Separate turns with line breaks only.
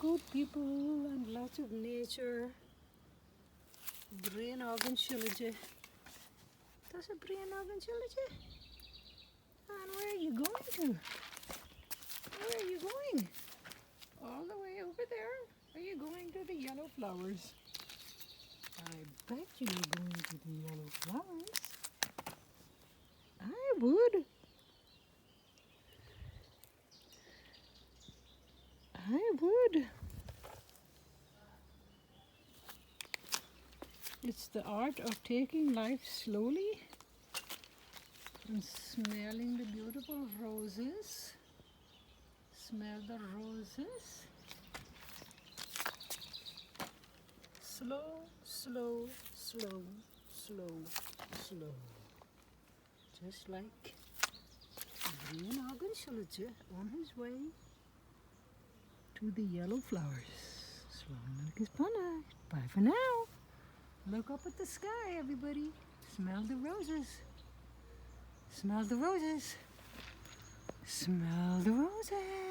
good people and lots of nature. Brain organ chillage. That's a brain organ chillage. And where are you going to? Where are you going? All the way over there? Are you going to the yellow flowers? I bet you're going to the yellow flowers. I would. I would. It's the art of taking life slowly and smelling the beautiful roses. Smell the roses. Slow, slow, slow, slow, slow. Just like green organ soldier on his way to the yellow flowers. Slow. Bye for now. Look up at the sky, everybody. Smell the roses. Smell the roses. Smell the roses.